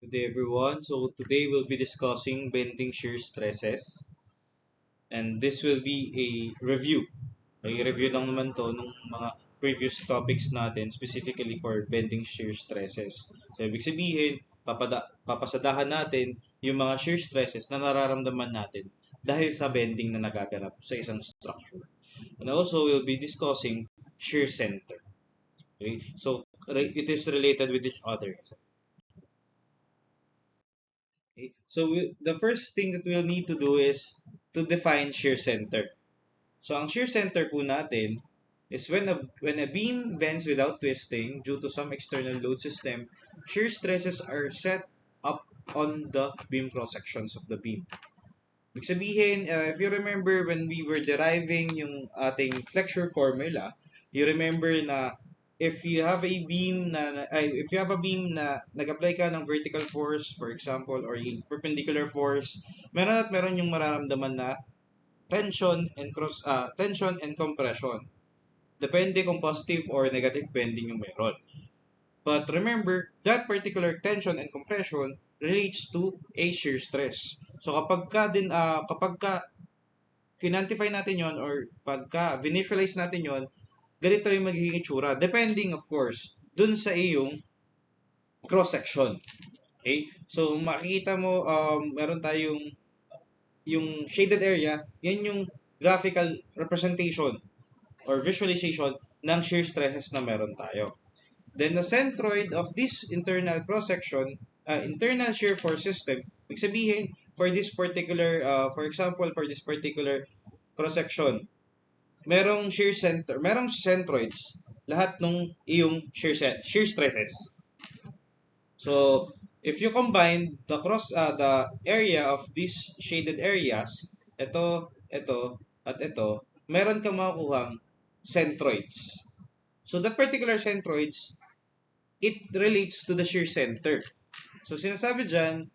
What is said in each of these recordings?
Good day everyone. So today we'll be discussing bending shear stresses, and this will be a review. Ay review lang naman to ng mga previous topics natin specifically for bending shear stresses. So ibig sabihin, papasadahan natin yung mga shear stresses na nararamdaman natin dahil sa bending na nagaganap sa isang structure. And also we'll be discussing shear center. Okay? So it is related with each other. Okay? So the first thing that we'll need to do is to define shear center. So ang shear center po natin is when a beam bends without twisting due to some external load system, shear stresses are set up on the beam cross sections of the beam. Ibig sabihin, if you remember when we were deriving yung ating flexure formula, you remember na if you have a beam na nag-apply ka ng vertical force, for example, or a perpendicular force, meron yung mararamdaman na tension and compression. Depende kung positive or negative bending yung meron. But remember, that particular tension and compression relates to a shear stress. So kapag ka kinantify natin yon or pagka visualize natin yon, ganito yung magiging itsura. Depending of course dun sa iyong cross section. Okay? So makikita mo meron tayong yung shaded area, yan yung graphical representation or visualization ng shear stresses na meron tayo. Then the centroid of this internal cross-section, internal shear force system, ibig sabihin, for example, for this particular cross-section, merong centroids, lahat ng iyong shear stresses. So, if you combine the area of these shaded areas, ito, at ito, meron kang makukuhang centroids. So, that particular centroids, it relates to the shear center. So, sinasabi dyan,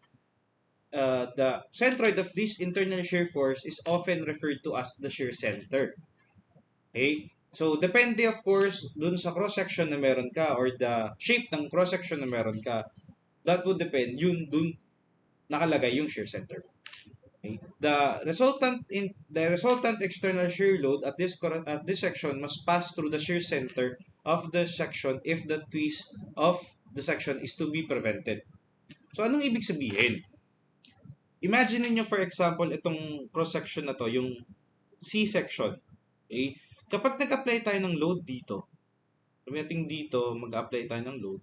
the centroid of this internal shear force is often referred to as the shear center. Okay? So, depende of course dun sa cross-section na meron ka or the shape ng cross-section na meron ka. That would depend yun dun nakalagay yung shear center. Okay? The resultant external shear load at this section must pass through the shear center of the section if the twist of the section is to be prevented. So anong ibig sabihin? Imagine niyo for example itong cross section na to, yung C section. Okay? Kapag nag-apply tayo ng load dito, sabihin dito mag-apply tayo ng load.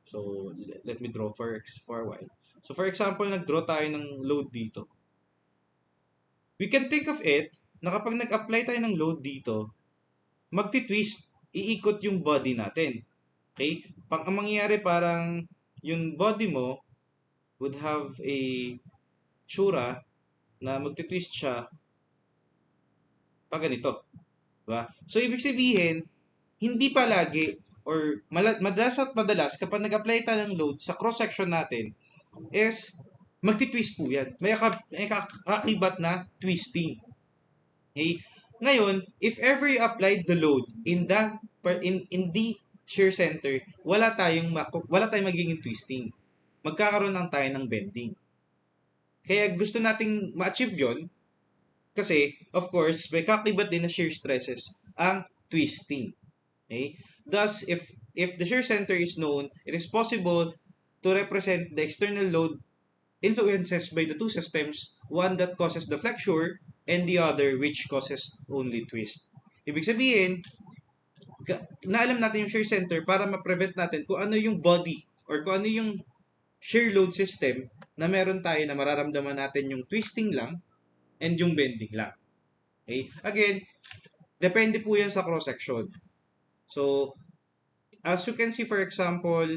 So let me draw for a while. So for example, nag-draw tayo ng load dito. We can think of it na kapag nag-apply tayo ng load dito, magti-twist, iikot yung body natin. Okay? Ang mangyayari parang yung body mo would have a tsura na magti-twist siya pag ganito. Diba? So ibig sabihin, hindi palagi or madalas kapag nag-apply tayo ng load sa cross-section natin, is magti-twist po yan. May kakibat na twisting. Okay? Ngayon, if ever you applied the load in the shear center, wala tayong magiging twisting. Magkakaroon lang tayo ng bending. Kaya gusto nating ma-achieve yon kasi, of course, may kakibat din na shear stresses ang twisting. Okay? Thus, if the shear center is known, it is possible to represent the external load influences by the two systems, one that causes the flexure and the other which causes only twist. Ibig sabihin, naalam natin yung shear center para ma-prevent natin kung ano yung body or kung ano yung shear load system na meron tayo na mararamdaman natin yung twisting lang and yung bending lang. Okay? Again, depende po yan sa cross-section. So, as you can see for example,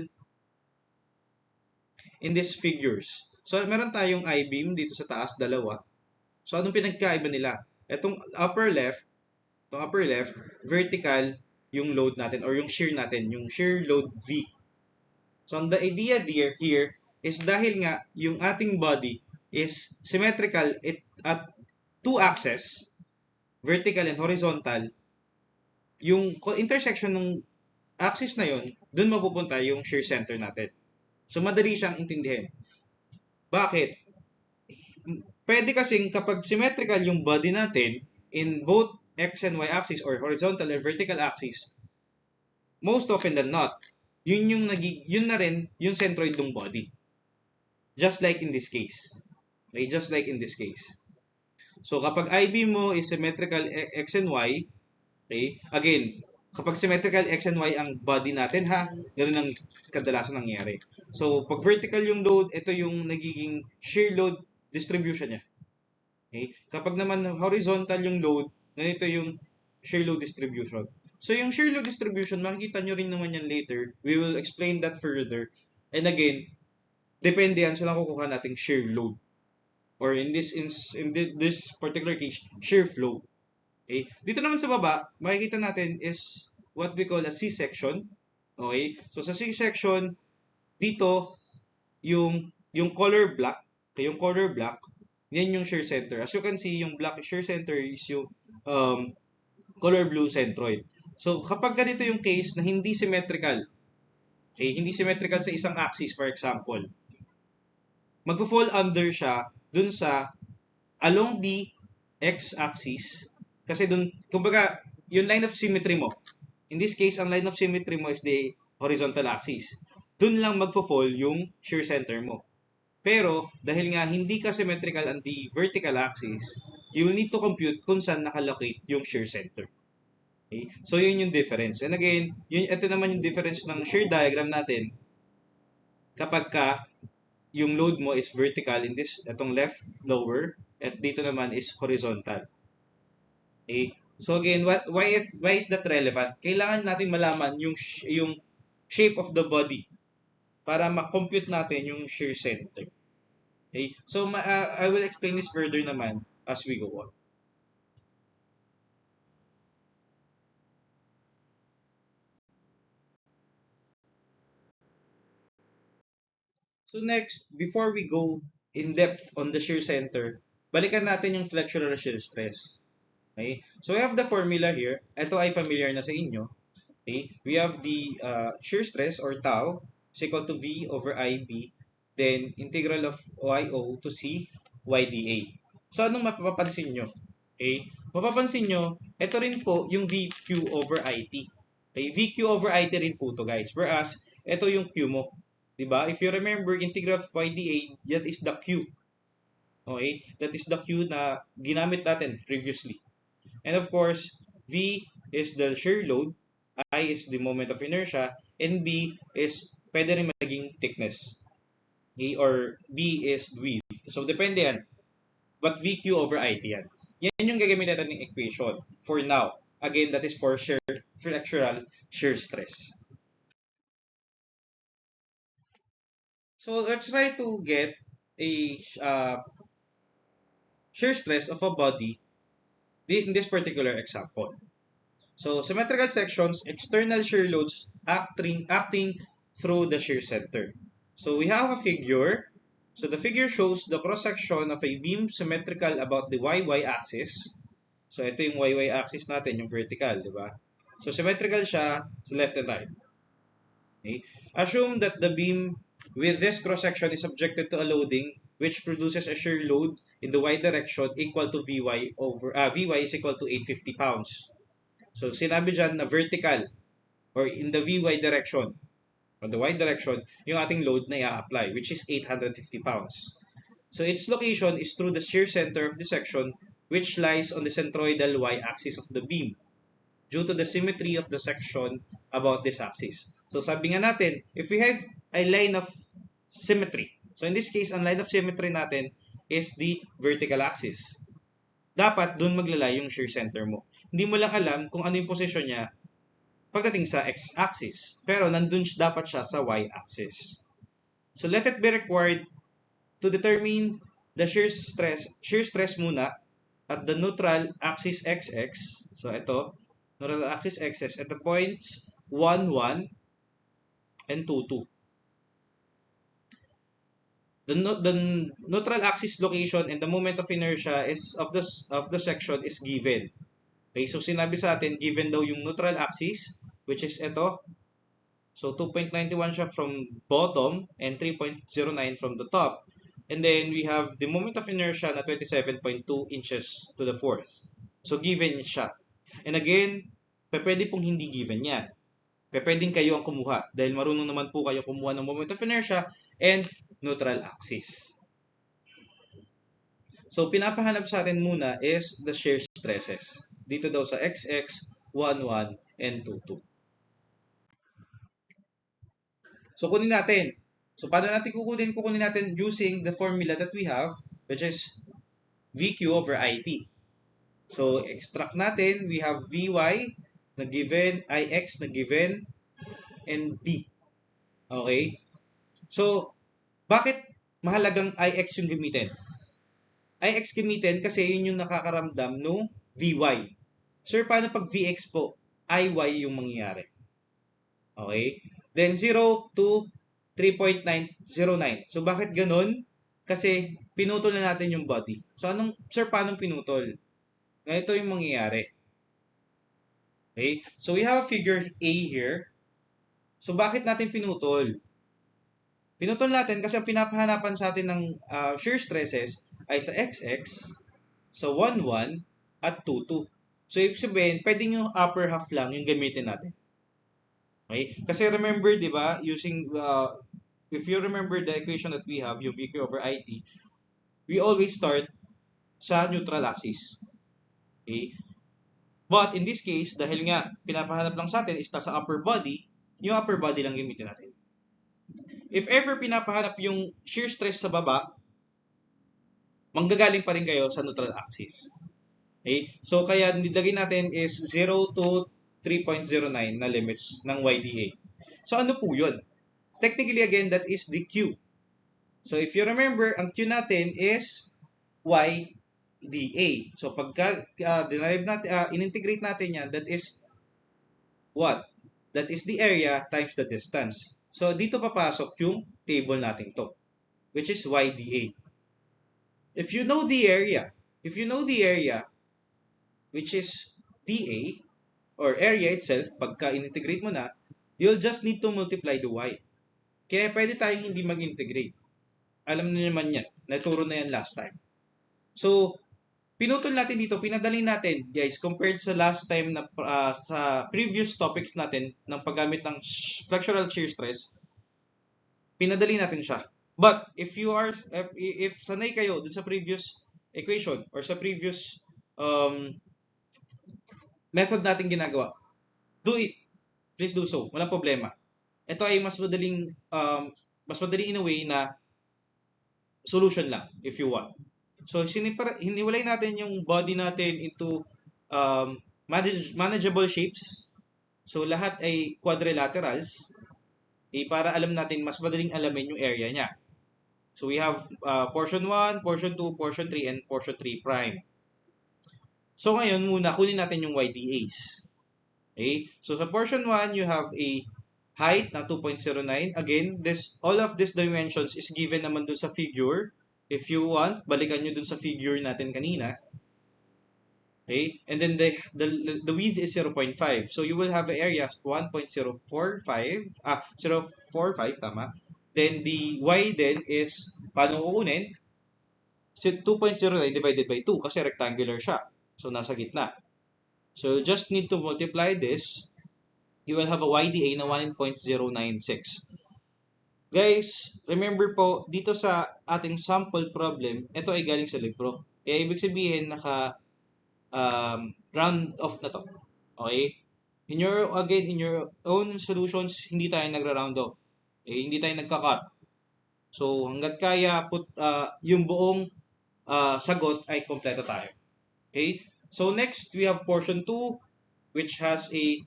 in these figures. So, meron tayong I-beam dito sa taas, dalawa. So, anong pinagkaiba nila? Itong upper left, vertical yung load natin or yung shear natin, yung shear load V. So, the idea here is dahil nga yung ating body is symmetrical at two axes, vertical and horizontal, yung intersection ng axis na yun, dun mapupunta yung shear center natin. So, madali siyang intindihin. Bakit? Pwede kasing kapag symmetrical yung body natin in both x and y axis or horizontal and vertical axis, most often than not, yun na rin yung centroid ng body. Just like in this case. Okay, just like in this case. So kapag IB mo is symmetrical x and y, okay, again, kapag symmetrical x and y ang body natin ha, ganun ang kadalasan nangyayari. So pag vertical yung load, ito yung nagiging shear load distribution niya. Okay? Kapag naman horizontal yung load, ganito yung shear load distribution. So yung shear load distribution, makikita nyo rin naman yan later. We will explain that further. And again, depende yan sa nakukuha nating shear load. Or in this particular case, shear flow. Okay? Dito naman sa baba, makikita natin is what we call a C-section. Okay? So sa C-section, dito yung color black, okay, yung color black, yan yung shear center. As you can see, yung black shear center is yung color blue centroid. So kapag ganito yung case na hindi symmetrical, okay, hindi symmetrical sa isang axis, for example, magfo-fall under siya dun sa along the x-axis kasi dun, kumbaga, yung line of symmetry mo, in this case, ang line of symmetry mo is the horizontal axis. Dun lang magfo-fall yung shear center mo. Pero, dahil nga hindi ka symmetrical on the vertical axis, you will need to compute kung saan nakalocate yung shear center. Okay? So, yun yung difference. And again, ito naman yung difference ng shear diagram natin kapag ka yung load mo is vertical in this, itong left lower, at dito naman is horizontal. Okay? So again, why is that relevant? Kailangan natin malaman yung shape of the body para ma-compute natin yung shear center. Okay? So I will explain this further naman as we go on. So next, before we go in depth on the shear center, balikan natin yung flexural shear stress. Okay? So we have the formula here. Ito ay familiar na sa inyo. Okay? We have the shear stress or tau is equal to V over IB, then integral of YO to C YDA. So anong mapapansin nyo? Okay? Mapapansin nyo, ito rin po yung VQ over IT. Okay? VQ over IT rin po to guys. Whereas, ito yung Q mo. Diba? If you remember, integral of YDA, that is the Q. Okay? That is the Q na ginamit natin previously. And of course, V is the shear load, I is the moment of inertia, and B is pwede rin maging thickness. Okay? Or B is width. So, depende yan. But VQ over IT yan. Yan yung gagamitin natin ng equation for now. Again, that is for flexural shear stress. So, let's try to get a shear stress of a body in this particular example. So, symmetrical sections, external shear loads acting through the shear center. So, we have a figure. So, the figure shows the cross-section of a beam symmetrical about the YY axis. So, ito yung YY axis natin, yung vertical, di ba? So, symmetrical siya sa left and right. Okay? Assume that the beam with this cross-section is subjected to a loading which produces a shear load in the y direction equal to Vy over Vy is equal to 850 pounds. So sinabi dyan na vertical or in the Vy direction, on the y direction, yung ating load na i-apply which is 850 pounds. So its location is through the shear center of the section which lies on the centroidal y-axis of the beam due to the symmetry of the section about this axis. So sabi nga natin, if we have a line of symmetry, so in this case, ang line of symmetry natin is the vertical axis. Dapat dun maglalay yung shear center mo. Hindi mo lang alam kung ano yung posisyon niya pagdating sa x-axis. Pero nandun dapat siya sa y-axis. So let it be required to determine the shear stress muna at the neutral axis xx. So ito, neutral axis xx at the points 1, 1 and 2, 2. The neutral axis location and the moment of inertia is of the section is given. Okay, so sinabi sa atin given daw yung neutral axis which is ito. So 2.91 siya from bottom and 3.09 from the top. And then we have the moment of inertia na 27.2 inches to the fourth. So given siya. And again, pwede pong hindi given yan. Pwedeng kayo ang kumuha dahil marunong naman po kayo kumuha ng moment of inertia and neutral axis. So pinapahanap sa atin muna is the shear stresses. Dito daw sa XX, 11, and 22. So kunin natin. So paano natin kukunin? Kukunin natin using the formula that we have, which is VQ over IT. So extract natin, we have VY na given, IX na given, and D. Okay? So, bakit mahalagang IX yung gamitin? IX gamitin kasi yun yung nakakaramdam no VY. Sir, paano pag VX po? IY yung mangyayari. Okay? Then 0 to 3.909. So bakit ganun? Kasi pinutol na natin yung body. So sir, paano pinutol? Ganito yung mangyayari. Okay? So we have a figure A here. So bakit natin pinutol? Pinutol natin kasi ang pinapahanapan sa atin ng shear stresses ay sa XX, sa 11, at 22. So ibig sabihin, pwedeng yung upper half lang yung gamitin natin. Okay? Kasi remember, di ba, using, if you remember the equation that we have, yung VQ over IT, we always start sa neutral axis. Okay? But in this case, dahil nga pinapahanap lang sa atin is sa upper body, yung upper body lang gamitin natin. If ever pinapahanap yung shear stress sa baba, manggagaling pa rin kayo sa neutral axis. Okay? So kaya nilagay natin is 0 to 3.09 na limits ng YDA. So ano po yun? Technically again, that is the Q. So if you remember, ang Q natin is YDA. So pagka derive natin, in-integrate natin yan, that is what? That is the area times the distance. So dito papasok yung table natin to, which is YDA. If you know the area, which is DA, or area itself, pagka in-integrate mo na, you'll just need to multiply the y. Kaya pwede tayong hindi mag-integrate. Alam niyo naman yan. Naturo na yan last time. So, pinutol natin dito, pinadali natin, guys, compared sa last time na sa previous topics natin ng paggamit ng flexural shear stress, pinadali natin siya. But, if sanay kayo dun sa previous equation or sa previous method natin ginagawa, do it. Please do so. Walang problema. Ito ay mas madaling in a way na solution lang if you want. So, hiniwalay natin yung body natin into manageable shapes. So, lahat ay quadrilaterals. Para alam natin, mas madaling alamin yung area niya. So, we have portion 1, portion 2, portion 3, and portion 3 prime. So, ngayon muna, kunin natin yung YDAs. Okay? So, sa portion 1, you have a height na 2.09. Again, all of these dimensions is given naman dun sa figure. If you want, balikan nyo dun sa figure natin kanina. Okay? And then the width is 0.5. So, you will have an area 1.045. 0.45, tama. Then, the y then is, paano kukunin? 2.09 divided by 2 kasi rectangular siya. So, nasa gitna. So, you just need to multiply this. You will have a YDA na 1.096. Guys, remember po, dito sa ating sample problem, ito ay galing sa libro. Kaya ibig sabihin, round off na to. Okay? In your own solutions, hindi tayo nagra-round off. Hindi tayo nagka-cut. So, hanggat kaya, yung buong sagot ay kompleto tayo. Okay? So, next, we have portion 2, which has a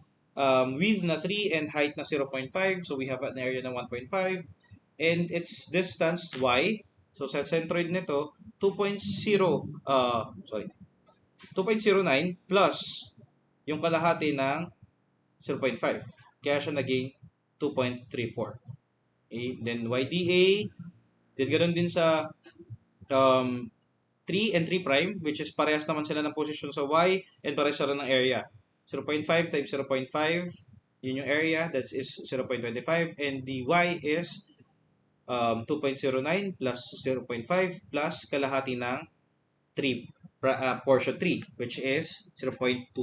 width na 3 and height na 0.5. So, we have an area na 1.5. And its distance, y. So, sa centroid nito, 2.09 plus yung kalahati ng 0.5. Kaya siya naging 2.34. Okay? Then, YDA. Then, ganoon din sa 3 and 3 prime, which is parehas naman sila ng position sa y and parehas sila ng area. 0.5 times 0.5 Yun yung area, that is 0.25, and the y is 2.09 plus 0.5 plus kalahati ng 3, portion 3, which is 0.25.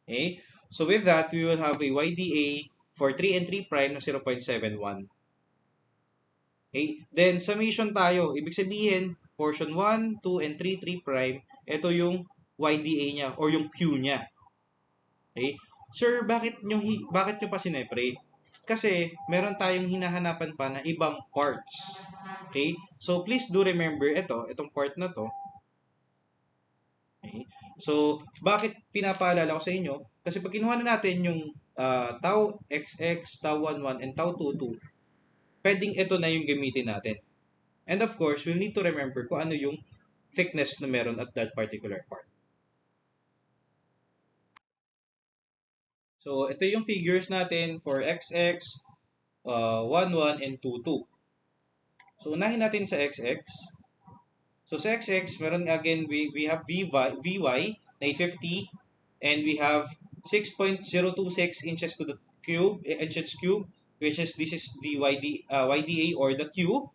Okay? So with that, we will have a YDA for 3 and 3 prime na 0.71. Okay? Then, summation tayo. Ibig sabihin, portion 1, 2, and 3, 3 prime, ito yung YDA niya or yung Q niya. Okay? Sir, bakit nyo pa sineparate? Kasi, meron tayong hinahanapan pa na ibang parts. Okay? So, please do remember itong part na to. Okay? So, bakit pinapaalala ko sa inyo? Kasi pag kinuha na natin yung tau xx, tau 11, and tau 22, pwedeng ito na yung gamitin natin. And of course, we'll need to remember kung ano yung thickness na meron at that particular part. So, ito yung figures natin for xx, 11, and 22. So, unahin natin sa xx. So, sa xx, meron again, we have vy na 850, and we have 6.026 inches to the cube, inches cube, which is this is the YDA or the Q,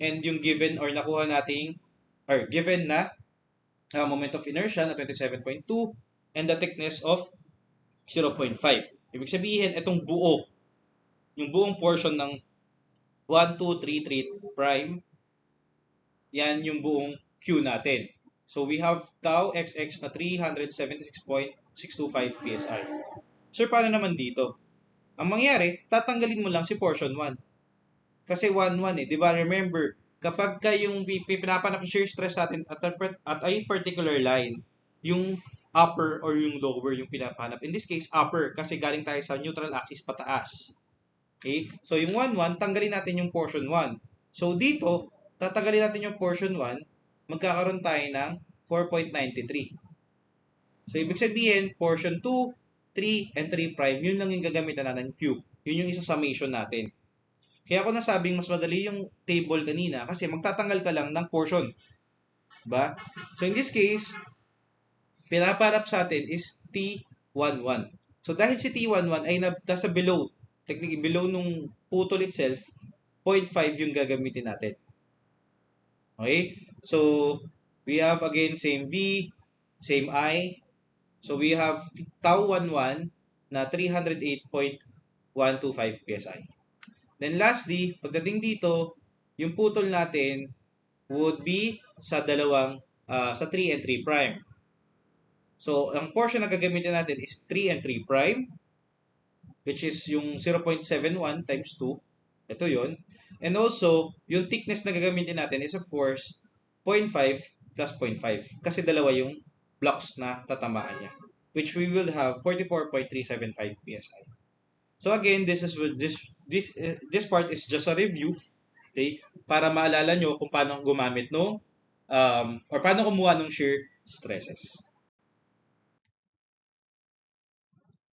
and yung given or nakuha nating or given na moment of inertia na 27.2 and the thickness of 0.5. Ibig sabihin, itong yung buong portion ng 1, 2, 3, 3 prime, yan yung buong Q natin. So we have tau xx na 376.625 psi. Sir, paano naman dito? Ang mangyari, tatanggalin mo lang si portion 1. Kasi 1, 1 eh. Di ba? Remember, kapag yung pinapanap ng shear stress natin at a particular line, yung upper or yung lower yung pinapanap. In this case, upper kasi galing tayo sa neutral axis pataas. Okay? So, yung 1, 1, tanggalin natin yung portion 1. So, dito, tatanggalin natin yung portion 1, magkakaroon tayo ng 4.93. So, ibig sabihin, portion 2, 3, and 3 prime, yun lang yung gagamitan natin Q. Yun yung isa summation natin. Kaya ako nasabing mas madali yung table kanina kasi magtatanggal ka lang ng portion. Diba? So, in this case, pinaparap sa atin is T11. So, dahil si T11 ay nasa below, technically below nung putol itself, 0.5 yung gagamitin natin. Okay? So, we have again same V, same I. So, we have tau 11 na 308.125 psi. Then lastly, pagdating dito, yung putol natin would be sa sa 3 and 3 prime. So, ang portion na gagamitin natin is 3 and 3 prime, which is yung 0.71 times 2. Ito yon. And also, yung thickness na gagamitin natin is of course 0.5 plus 0.5 kasi dalawa yung blocks na tatamaan niya, which we will have 44.375 psi. So again, this part is just a review, okay? Para maalala nyo kung paano gumamit no or paano kumuha ng shear stresses.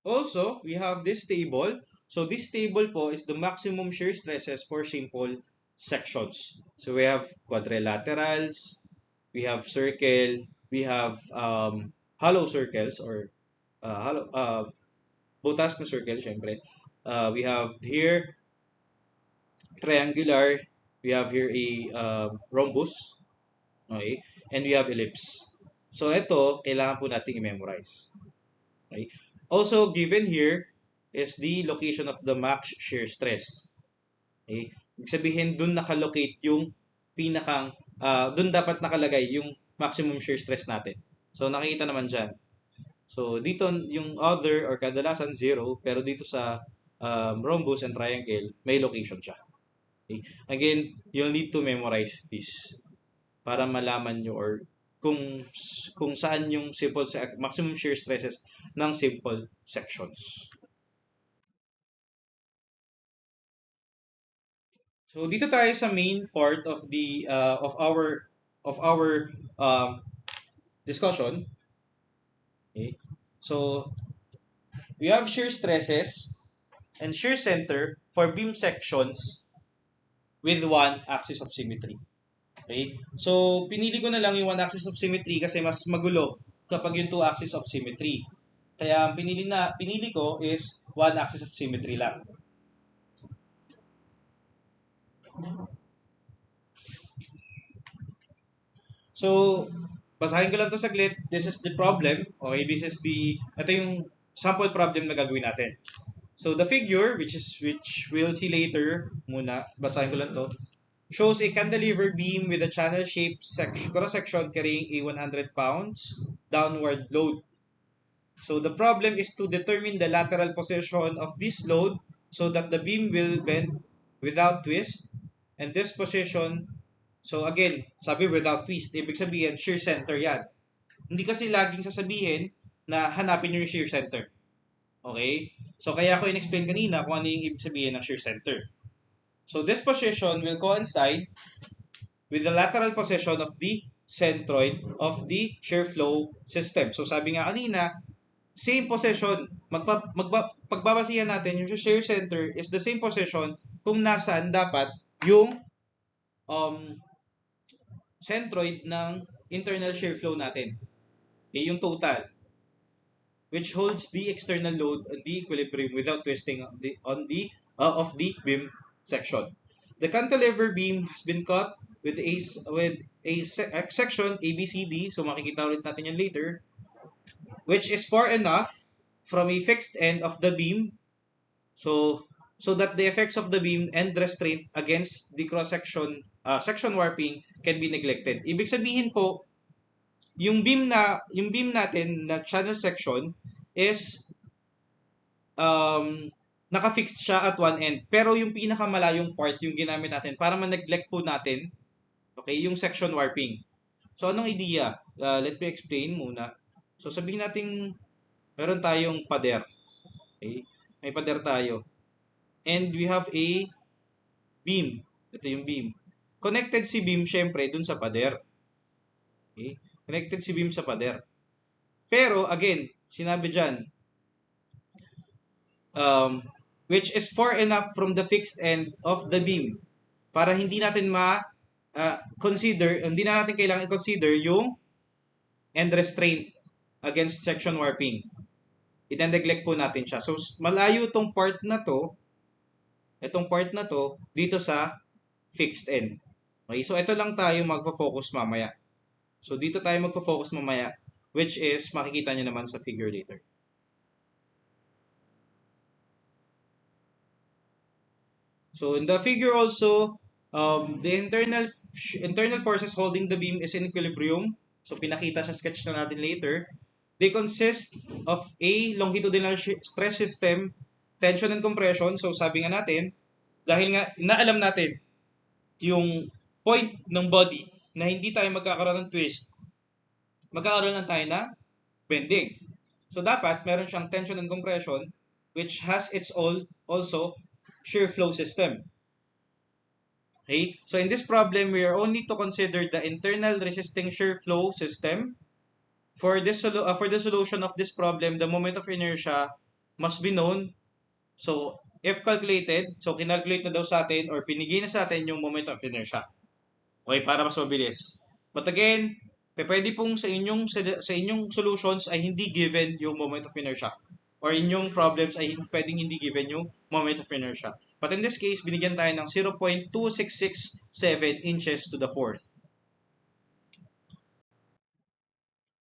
Also, we have this table. So this table po is the maximum shear stresses for simple sections. So we have quadrilaterals, we have circle, we have hollow circles or butas na circle syempre. We have here triangular, we have here a rhombus, okay? And we have ellipse. So ito, kailangan po nating i-memorize. Okay? Also given here is the location of the max shear stress. Okay? Ibig sabihin, dun nakalocate yung dun dapat nakalagay yung maximum shear stress natin. So nakikita naman dyan. So dito yung other or kadalasan 0, pero dito sa rhombus and triangle, may location siya. Okay? Again, you'll need to memorize this para malaman nyo or kung saan yung maximum shear stresses ng simple sections. So dito tayo sa main part of the of our discussion. Okay? So we have shear stresses and shear center for beam sections with one axis of symmetry. Okay? So, pinili ko na lang yung one axis of symmetry kasi mas magulo kapag yung two axis of symmetry. Kaya ang pinili ko is one axis of symmetry lang. So, basahin ko lang to saglit. This is the problem. Okay, ito yung sample problem na gagawin natin. So, the figure, which we'll see later, muna, basahin ko lang to, shows a cantilever beam with a channel-shaped cross-section carrying a 100 pounds downward load. So, the problem is to determine the lateral position of this load so that the beam will bend without twist. And this position, so again, sabi without twist, ibig sabihin, shear center yan. Hindi kasi laging sasabihin na hanapin nyo yung shear center. Okay? So, kaya ako in-explain kanina kung ano yung ibig sabihin ng shear center. So, this position will coincide with the lateral position of the centroid of the shear flow system. So, sabi nga kanina, same position. Pagbabasihan natin, yung shear center is the same position kung nasaan dapat yung centroid ng internal shear flow natin. Okay, yung total, which holds the external load on the equilibrium without twisting of the beam section. The cantilever beam has been cut with a section ABCD, so makikita ulit natin yan later, which is far enough from a fixed end of the beam, so that the effects of the beam and restraint against the cross-section section warping can be neglected. Ibig sabihin po, yung beam natin na channel section is naka-fixed siya at one end. Pero yung pinakamalayong part yung ginamit natin para ma-neglect po natin, okay, yung section warping. So anong idea? Let me explain muna. So sabihin natin meron tayong pader. Okay? May pader tayo. And we have a beam. Ito yung beam. Connected si beam syempre dun sa pader. Okay? Connected si beam sa pader. Pero again, sinabi dyan, which is far enough from the fixed end of the beam para hindi natin hindi na natin kailangan i-consider yung end restraint against section warping. I-neglect po natin siya. So, malayo itong part na to, dito sa fixed end. Okay, so ito lang tayo magfo-focus mamaya. So, dito tayo magfo-focus mamaya, which is, makikita nyo naman sa figure later. So, in the figure also, the internal forces holding the beam is in equilibrium. So, pinakita sa sketch na natin later. They consist of a longitudinal stress system, tension and compression. So, sabi nga natin, dahil nga inaalam natin yung point ng body na hindi tayo magkakaroon ng twist, magkakaroon lang tayo ng bending. So, dapat meron siyang tension and compression which has its own also shear flow system. Okay? So, in this problem, we are only to consider the internal resisting shear flow system. For the solution of this problem, the moment of inertia must be known. So, if calculated, so kinalculate na daw sa atin or pinigay na sa atin yung moment of inertia. Okay, para mas mabilis. But again, pwede pong sa inyong solutions ay hindi given yung moment of inertia. Or inyong problems ay pwedeng hindi given yung moment of inertia. But in this case, binigyan tayo ng 0.2667 inches to the fourth.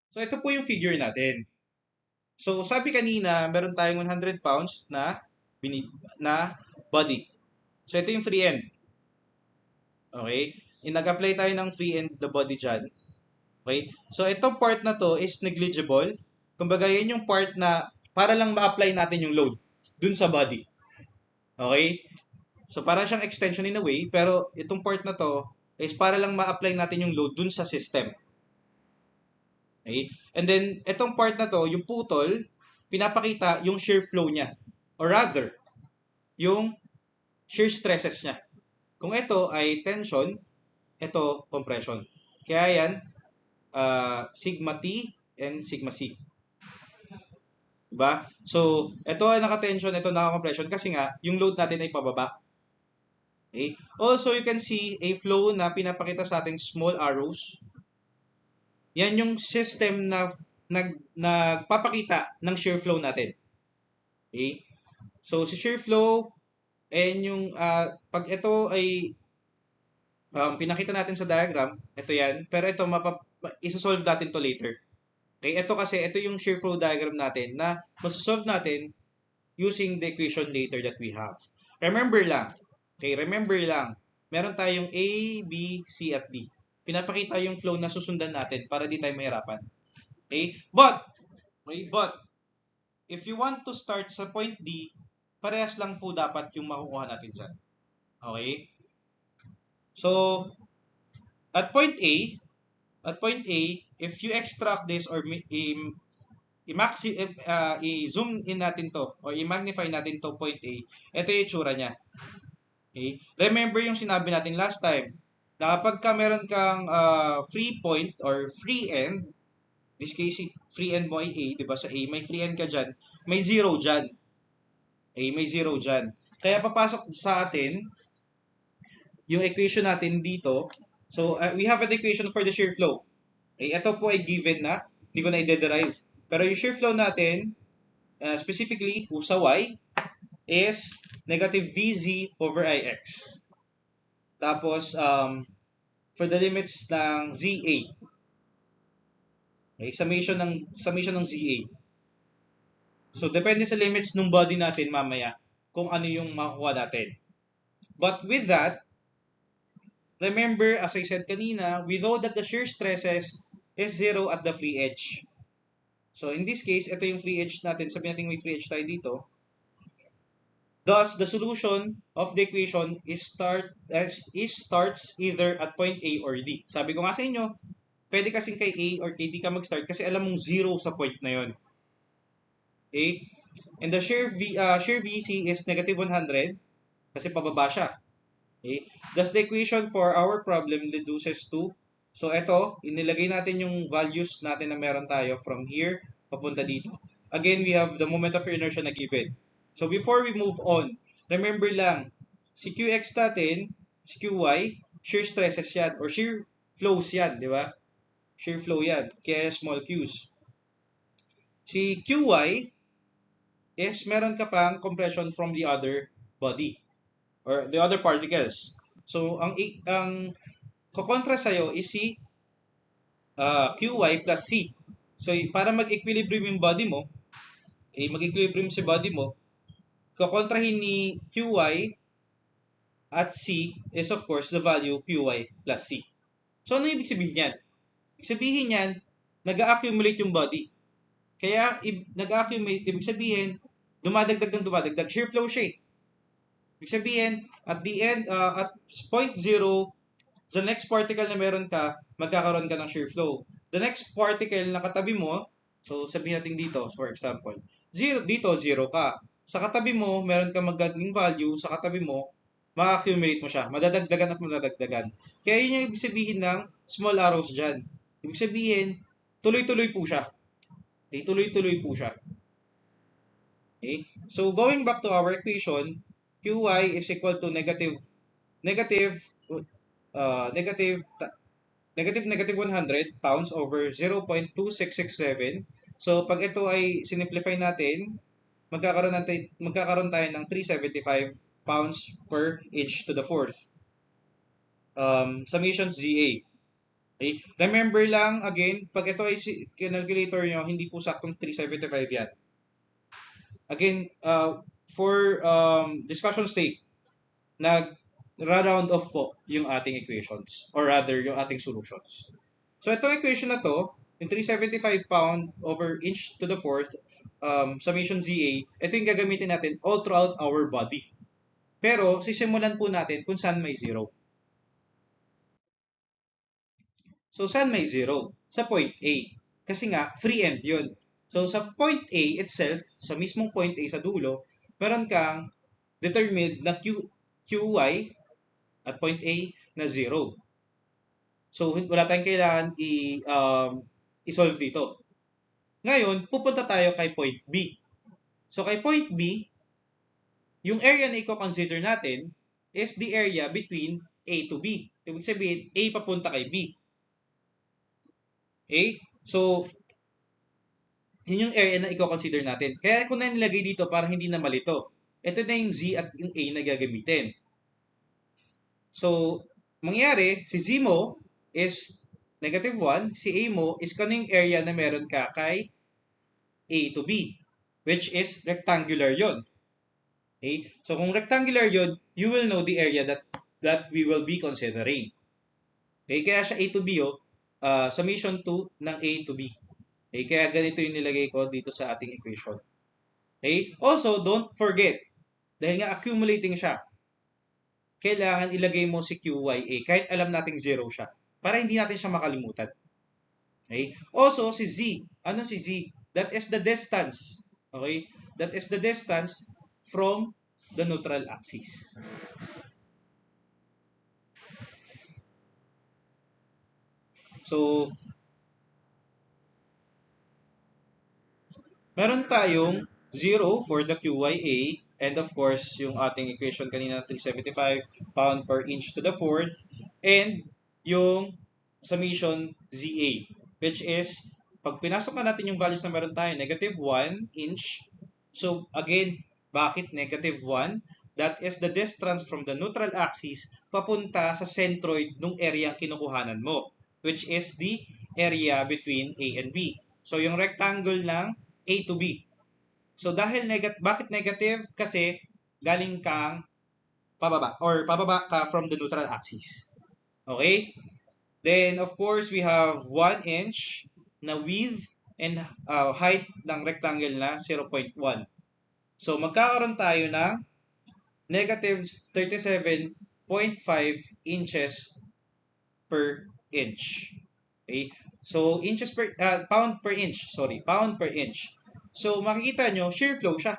So, ito po yung figure natin. So, sabi kanina, meron tayong 100 pounds na body. So, ito yung free end. Okay? Nag-apply tayo ng free end the body dyan. Okay? So, itong part na to is negligible. Kumbaga, yan yung part na para lang ma-apply natin yung load dun sa body. Okay? So, para siyang extension in a way, pero itong part na to is para lang ma-apply natin yung load dun sa system. Okay? And then, itong part na to, yung putol, pinapakita yung shear flow niya. Or rather, yung shear stresses niya. Kung ito ay tension, ito compression. Kaya yan, sigma T and sigma C. Diba? So, ito ay naka-tension, ito naka-compression kasi nga, yung load natin ay pababa. Okay? Also, you can see a flow na pinapakita sa ating small arrows. Yan yung system na nagpapakita ng shear flow natin. Okay? So, si shear flow, and yung pag ito ay pinakita natin sa diagram, ito yan. Pero ito, isa-solve natin to later. Okay, ito kasi, ito yung shear flow diagram natin na masasolve natin using the equation later that we have. Remember lang, okay, remember lang, meron tayong A, B, C, at D. Pinapakita yung flow na susundan natin para di tayo mahirapan. Okay, but, if you want to start sa point D, parehas lang po dapat yung makukuha natin dyan. Okay? So, at point A, if you extract this or i-zoom in natin to or i-magnify natin to point A, ito yung itsura niya. Okay? Remember yung sinabi natin last time, na kapag meron kang free point or free end, this case, free end mo ay A, di ba? Sa A, may free end ka dyan, may zero dyan. Okay, may zero dyan. Kaya papasok sa atin yung equation natin dito. So, we have an equation for the shear flow. Okay, ito po ay given na, hindi ko na i-derive. Pero yung shear flow natin, specifically sa Y, is negative VZ over IX. Tapos, for the limits ng ZA. Okay, summation ng ZA. So, depende sa limits ng body natin mamaya kung ano yung makukuha natin. But with that, remember, as I said kanina, we know that the shear stresses is 0 at the free edge. So, in this case, ito yung free edge natin. Sabihin natin may free edge tayo dito. Thus, the solution of the equation starts either at point A or D. Sabi ko nga sa inyo, pwede kasing kay A or kay D ka mag-start kasi alam mong 0 sa point na yon. Okay? And the shear VC is negative 100 kasi pababa siya. Okay? Thus, the equation for our problem reduces to, so ito, inilagay natin yung values natin na meron tayo from here papunta dito. Again, we have the moment of inertia na given. So, before we move on, remember lang, si QX natin, si QY, shear stresses yan, or shear flows yan, di ba? Shear flow yan, kaya small q's. Si QY is meron ka pang compression from the other body or the other particles. So, ang kukontra sa'yo is si QY plus C. So, para mag-equilibrium yung body mo, mag-equilibrium si body mo, kukontrahin ni QY at C is of course the value QY plus C. So, ano ibig sabihin yan? Ibig sabihin yan, nag-accumulate yung body. Kaya, nag-accumulate, ibig sabihin, dumadagdag, shear flow siya. Ibig sabihin, at the end, at point 0, the next particle na meron ka, magkakaroon ka ng shear flow. The next particle na katabi mo, so sabihin natin dito, for example, dito 0 ka. Sa katabi mo, meron ka magaging value, sa katabi mo, ma-accumulate mo siya. Madadagdagan at madadagdagan. Kaya yun yung ibig sabihin ng small arrows dyan. Ibig sabihin, tuloy-tuloy po siya. Okay, tuloy-tuloy po siya. Okay? So, going back to our equation, Qy is equal to negative 100 pounds over 0.2667. So, pag ito ay simplify natin, magkakaroon tayo ng 375 pounds per inch to the fourth. Summation ZA. Okay? Remember lang, again, pag ito ay calculator nyo, hindi po saktong 375 yan. Again, for discussion sake, nag-round off po yung ating equations, or rather, yung ating solutions. So, itong equation na to, yung 375 pound over inch to the fourth, summation ZA, ito yung gagamitin natin all throughout our body. Pero, sisimulan po natin kung saan may zero. So, saan may zero? Sa point A. Kasi nga, free end yun. So, sa point A itself, sa mismong point A sa dulo, meron kang determined na QY at point A na 0. So, wala tayong kailangan i-solve dito. Ngayon, pupunta tayo kay point B. So, kay point B, yung area na i-consider natin is the area between A to B. Ibig sabihin, A papunta kay B. Okay? So, yun yung area na i-consider natin. Kaya kung na nilagay dito para hindi na malito, ito na yung Z at yung A na gagamitin. So, mangyari, si Z mo is -1, si A mo is kung yung area na meron ka kay A to B, which is rectangular yon. Okay? So, kung rectangular yon, you will know the area that we will be considering. Okay? Kaya siya A to B, summation 2 ng A to B. Okay? Kaya ganito yung nilagay ko dito sa ating equation. Okay? Also, don't forget, dahil nga accumulating siya, kailangan ilagay mo si QYA kahit alam nating 0 siya para hindi natin siya makalimutan. Okay? Also, si Z. Ano si Z? That is the distance. Okay? That is the distance from the neutral axis. So, meron tayong 0 for the QYA, and of course, yung ating equation kanina, 375 pound per inch to the fourth, and yung summation ZA, which is, pag pinasok na natin yung values na meron tayo, -1 inch. So, again, bakit -1? That is the distance from the neutral axis papunta sa centroid ng area kinukuhanan mo, which is the area between A and B. So, yung rectangle ng A to B. So, dahil bakit negative? Kasi galing kang pababa or pababa ka from the neutral axis. Okay? Then, of course, we have 1 inch na width and height ng rectangle na 0.1. So, magkakaroon tayo ng -37.5 inches per inch. Okay? So, pound per inch. Sorry, pound per inch. So, makikita nyo, shear flow siya.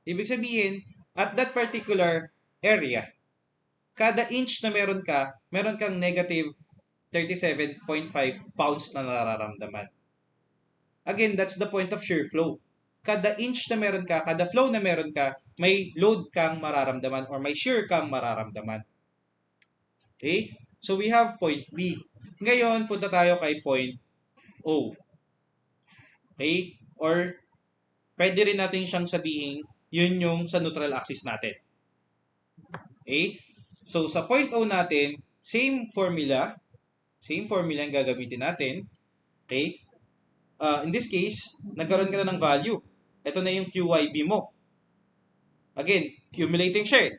Ibig sabihin, at that particular area, kada inch na meron kang -37.5 pounds na nararamdaman. Again, that's the point of shear flow. Kada inch na meron ka, kada flow na meron ka, may load kang mararamdaman or may shear kang mararamdaman. Okay? So, we have point B. Ngayon, punta tayo kay point O. Okay? Or, pwede rin natin siyang sabihin, yun yung sa neutral axis natin. Okay? So, sa point O natin, same formula ang gagamitin natin. Okay? In this case, nagkaroon ka na ng value. Ito na yung QYB mo. Again, accumulating siya.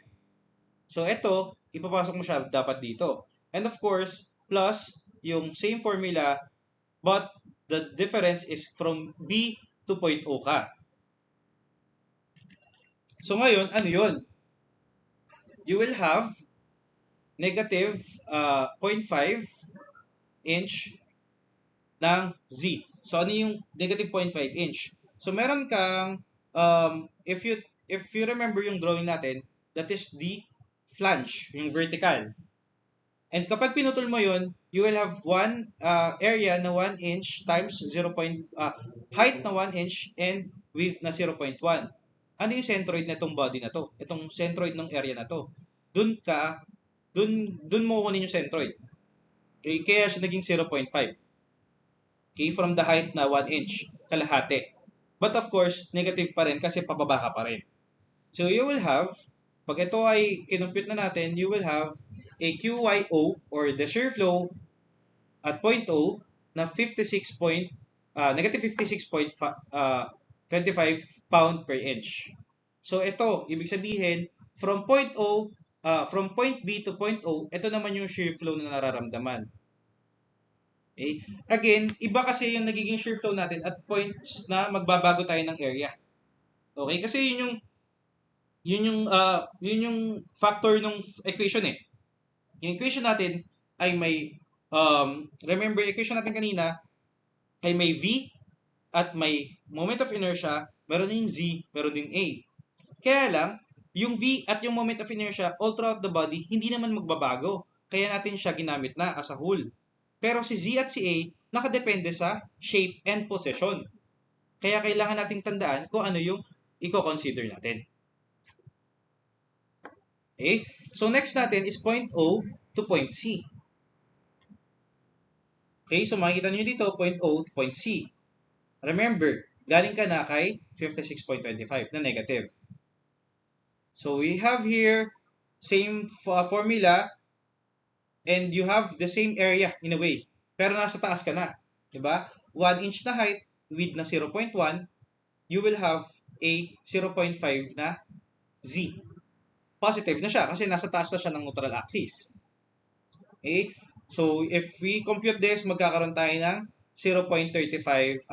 So, ito, ipapasok mo siya dapat dito. And of course, plus yung same formula, but the difference is from B to point O ka. So, ngayon, ano yun? You will have -0.5 inch ng Z. So, ano yung -0.5 inch? So, meron kang, if you remember yung drawing natin, that is the flange, yung vertical. And kapag pinutol mo yun, you will have one area na 1 inch times height na 1 inch and width na 0.1. Ano yung centroid na itong body na to? Itong centroid ng area na to. Dun mo kunin yung centroid. Okay, kaya siya naging 0.5. Okay, from the height na 1 inch, kalahati. But of course, negative pa rin kasi pababa ka pa rin. So you will have, pag ito ay kinumpute na natin, you will have a QYO or the shear flow at point O na -56.25 pound per inch. So ito, ibig sabihin, from point B to point O, ito naman yung shear flow na nararamdaman. Okay? Again, iba kasi yung nagiging shear flow natin at points na magbabago tayo ng area. Okay? Kasi yun yung factor ng equation eh. Yung equation natin ay may remember equation natin kanina ay may V at may moment of inertia, meron yung Z, meron din A. Kaya lang, yung V at yung moment of inertia all throughout the body hindi naman magbabago. Kaya natin siya ginamit na as a whole. Pero si Z at si A nakadepende sa shape and position. Kaya kailangan nating tandaan kung ano yung i-consider natin. Okay? So next natin is point O to point C. Okay, so makikita niyo dito point O to point C. Remember, galing ka na kay 56.25 na negative. So we have here same formula and you have the same area in a way. Pero nasa taas ka na. Diba? 1 inch na height, width na 0.1, you will have a 0.5 na Z. Positive na siya kasi nasa taas na siya ng neutral axis. Okay? So, if we compute this, magkakaroon tayo ng 37.5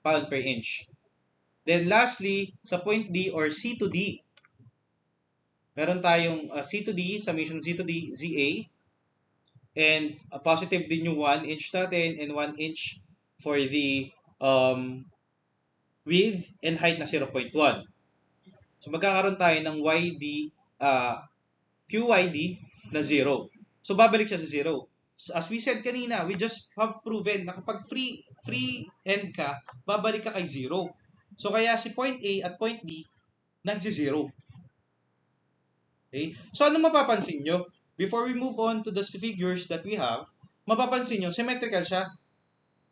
pound per inch. Then lastly, sa point D or C to D, meron tayong C to D, summation C to D, ZA. And positive din yung 1 inch natin and 1 inch for the width and height na 0.1. So magkakaroon tayo ng YD, QYD na 0. So babalik siya sa 0. So, as we said kanina, we just have proven na kapag free end ka, babalik ka kay 0. So kaya si point A at point D, nag-0. Okay? So ano mapapansin nyo? Before we move on to the figures that we have, mapapansin nyo, symmetrical siya.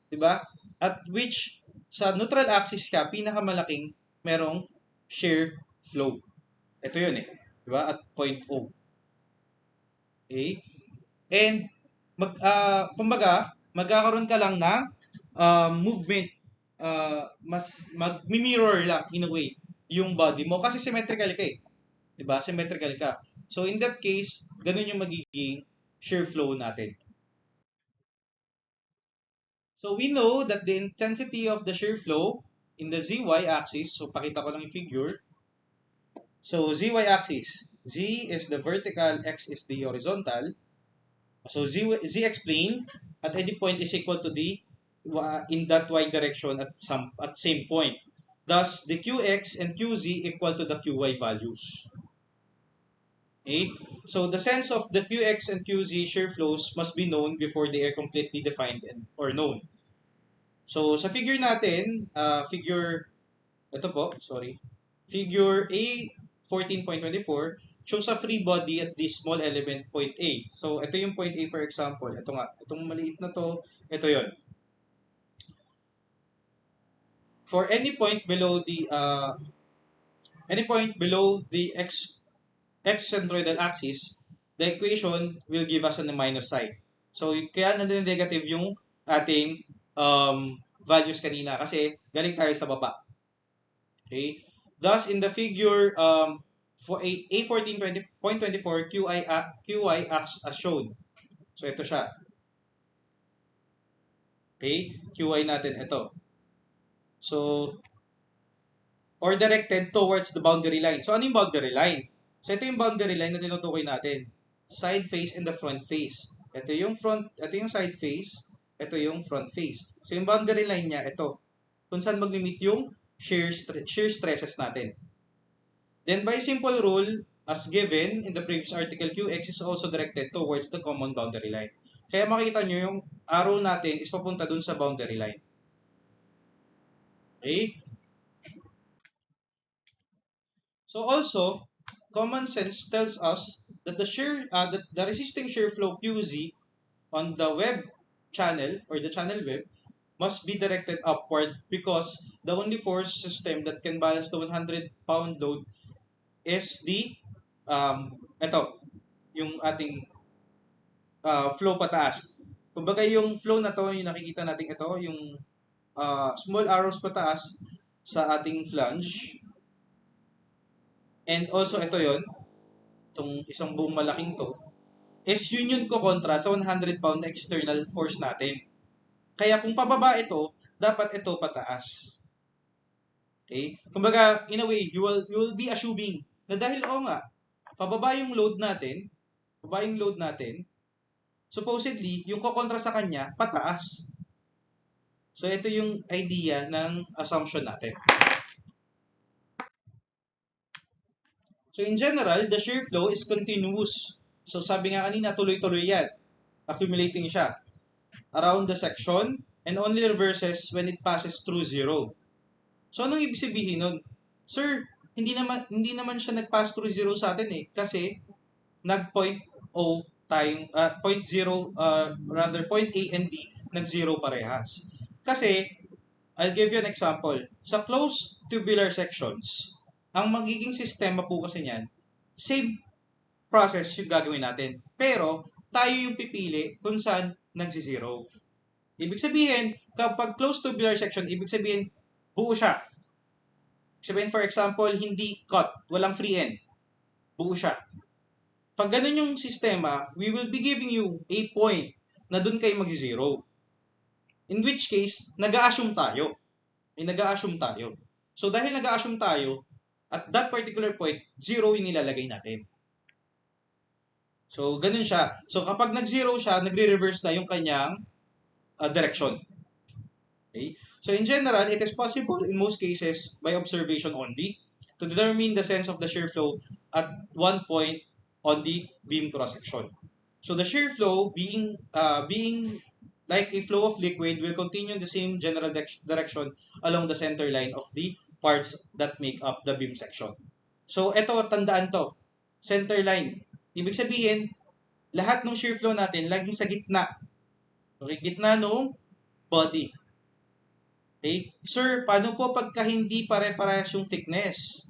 Diba? At which, sa neutral axis ka, pinakamalaking merong shear flow. Ito yun eh. Diba? At point O. Okay? And, kumbaga, magkakaroon ka lang ng movement. Mas mag-mirror lang in a way yung body mo. Kasi symmetrical ka eh. Diba? Symmetrical ka. So, in that case, ganun yung magiging shear flow natin. So, we know that the intensity of the shear flow in the ZY axis, so pakita ko lang yung figure. So, ZY axis, Z is the vertical, X is the horizontal. So, ZX plane at any point is equal to the in that Y direction at same point. Thus, the QX and QZ equal to the QY values. Okay? So, the sense of the QX and QZ shear flows must be known before they are completely defined or known. So, sa figure natin, figure A14.24 shows a free body at this small element point A. So, ito yung point A for example. Ito nga, itong maliit na to, ito yon. For any point below the x-centroidal axis, the equation will give us a minus sign. So, kaya nandun negative yung ating values kanina kasi galing tayo sa baba. Okay? Thus, in the figure for A14.24, QY acts as shown. So, ito siya. Okay? QY natin ito. So, or directed towards the boundary line. So, ano yung boundary line? So, ito yung boundary line na tinutukoy natin. Side face and the front face. Ito yung side face, ito yung front face. So, yung boundary line niya, ito. Kung saan mag-meet yung shear stresses natin. Then, by simple rule, as given in the previous article, QX is also directed towards the common boundary line. Kaya makita nyo yung arrow natin is papunta dun sa boundary line. Okay? So also, common sense tells us that the resisting shear flow QZ on the web channel or the channel web must be directed upward because the only force system that can balance the 100-pound load is the yung ating flow pataas. Kumbaga yung flow na to, yung nakikita natin ito, yung small arrows pataas sa ating flange. And also ito yon, itong isang buong malaking to, is yun ko kontra sa 100-pound external force natin. Kaya kung pababa ito, dapat ito pataas. Okay? Kumbaga, in a way, you will be assuming na dahil pababa yung load natin, supposedly, yung kokontra sa kanya, pataas. So, ito yung idea ng assumption natin. So, in general, the shear flow is continuous. So, sabi nga kanina, tuloy-tuloy yan. Accumulating siya around the section and only reverses when it passes through zero. So, anong ibig sabihin nun? Sir, hindi naman siya nag-pass through zero sa atin eh. Kasi, nag-point point A and D, nag-zero parehas. Kasi, I'll give you an example. Sa closed tubular sections, ang magiging sistema po kasi niyan, same process yung gagawin natin. Pero, tayo yung pipili kung saan nagsi-zero. Ibig sabihin, kapag closed tubular section, ibig sabihin, buo siya. Ibig sabihin, for example, hindi cut, walang free end. Buo siya. Pag ganun yung sistema, we will be giving you a point na dun kayo mag-zero. In which case, nag-a-assume tayo. May nag-a-assume tayo. So, dahil nag-a-assume tayo, at that particular point, zero yung nilalagay natin. So, ganun siya. So, kapag nag-zero siya, nagre-reverse na yung kanyang direction. Okay? So, in general, it is possible in most cases by observation only to determine the sense of the shear flow at one point on the beam cross-section. So, the shear flow being like a flow of liquid will continue in the same general direction along the center line of the parts that make up the beam section. So, ito, tandaan to. Center line. Ibig sabihin, lahat ng shear flow natin laging sa gitna. Okay, gitna ng body. Okay? Sir, paano po pagka hindi pare-parehas yung thickness?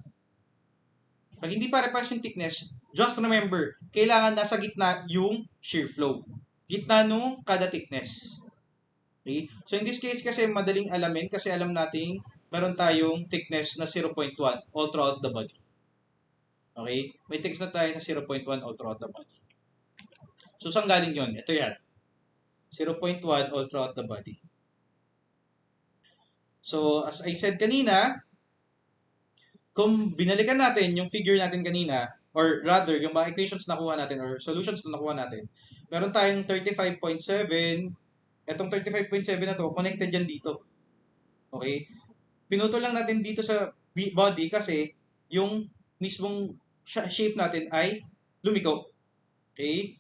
Pag hindi pare-parehas yung thickness, just remember, kailangan nasa gitna yung shear flow. Gitna nung kada thickness. Okay? So in this case kasi madaling alamin kasi alam nating meron tayong thickness na 0.1 all throughout the body. Okay? May thickness na tayo na 0.1 all throughout the body. So saan galing yun? Ito yan. 0.1 all throughout the body. So as I said kanina, kung binalikan natin yung figure natin kanina, or rather, yung mga equations na nakuha natin or solutions na nakuha natin, meron tayong 35.7. Etong 35.7 na to, connected yan dito. Okay? Pinutol lang natin dito sa body kasi yung mismong shape natin ay lumiko. Okay?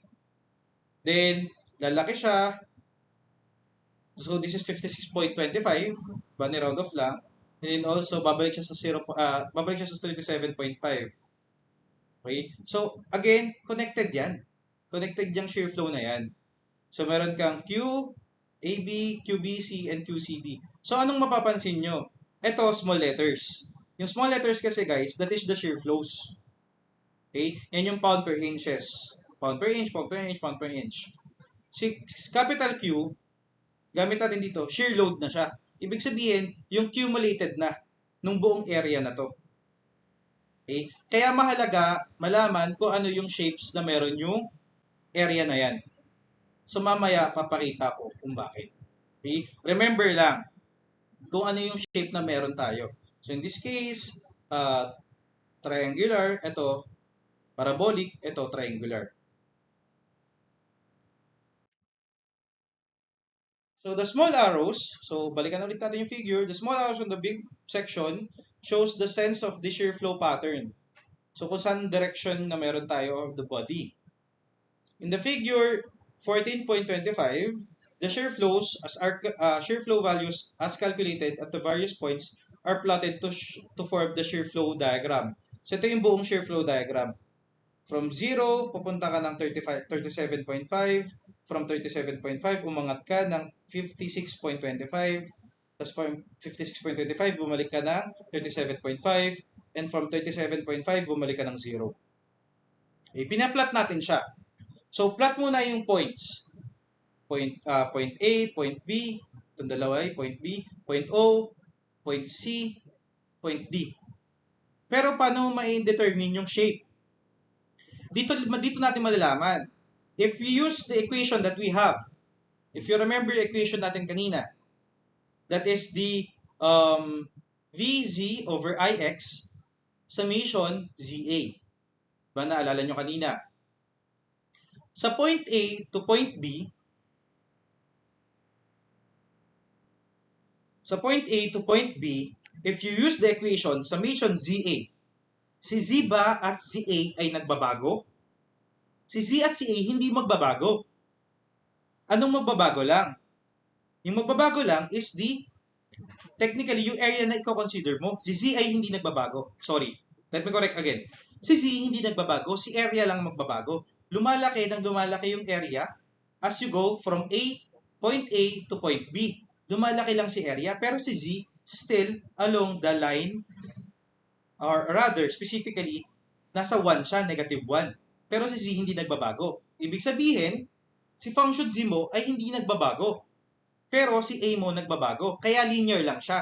Then, lalaki siya. So, this is 56.25. Bunny round off lang. And then also, babalik siya sa 37.5. Okay? So, again, connected yan. Connected yung shear flow na yan. So, meron kang Q, AB, QBC, and QCD. So, anong mapapansin nyo? Ito, small letters. Yung small letters kasi, guys, that is the shear flows. Okay? Yan yung pound per inches. Pound per inch, pound per inch, pound per inch. Si capital Q, gamit natin dito, shear load na siya. Ibig sabihin, yung cumulated na nung buong area na to. Okay? Kaya mahalaga malaman kung ano yung shapes na meron yung area na yan. So mamaya papakita ko kung bakit. Okay? Remember lang kung ano yung shape na meron tayo. So in this case, triangular, ito parabolic, ito triangular. So the small arrows, so balikan ulit natin yung figure, the small arrows on the big section shows the sense of the shear flow pattern. So kung saan direction na meron tayo of the body. In the figure 14.25, the shear flows as shear flow values as calculated at the various points are plotted to form the shear flow diagram. So ito yung buong shear flow diagram. From 0, pupunta ka ng 37.5. From 37.5, umangat ka ng 56.25. Tapos from 56.25, bumalik ka ng 37.5. And from 37.5, bumalik ka ng 0. Okay, pinaplot natin siya. So, plot muna yung points. Point A, point B, itong dalawa ay point B, point O, point C, point D. Pero paano ma-determine yung shape? Dito natin malalaman. If we use the equation that we have, if you remember the equation natin kanina, that is the VZ over IX summation ZA. Ba naalala nyo kanina? Sa point A to point B, if you use the equation summation ZA, si Z ba at si A ay nagbabago? Si Z at si A hindi magbabago. Anong magbabago lang? Yung magbabago lang is technically, yung area na i-consider mo. Si Z ay hindi nagbabago. Sorry. Let me correct again. Si Z hindi nagbabago. Si area lang magbabago. Lumalaki yung area as you go from point A to point B. lumalaki lang si area, pero si Z still along the line, or rather, specifically, nasa 1 siya, -1. Pero si Z hindi nagbabago. Ibig sabihin, si function Z mo ay hindi nagbabago. Pero si A mo nagbabago. Kaya linear lang siya.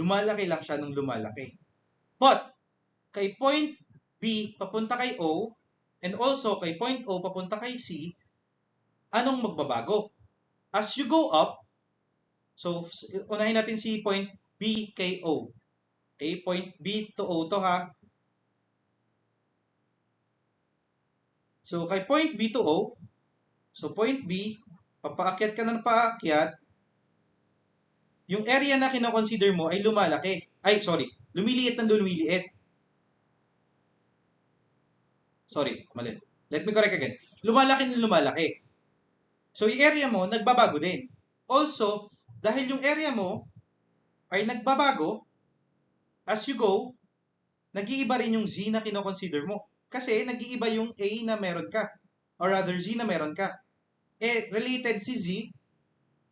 Lumalaki lang siya nung lumalaki. But, kay point B papunta kay O, and also kay point O papunta kay C, anong magbabago? As you go up, so unahin natin si point B kay O. Okay, point B to O to ha. So kay point B to O, so point B, papaakyat ka ng paakyat, yung area na kinoconsider mo ay lumalaki. Ay, sorry, lumiliit ng lumiliit. Sorry, mali. Let me correct again. Lumalaki ng lumalaki. So yung area mo, nagbabago din. Also, dahil yung area mo ay nagbabago, as you go, nag-iiba rin yung Z na kinoconsider mo. Kasi nag-iiba yung A na meron ka. Or rather, Z na meron ka. Eh, related si Z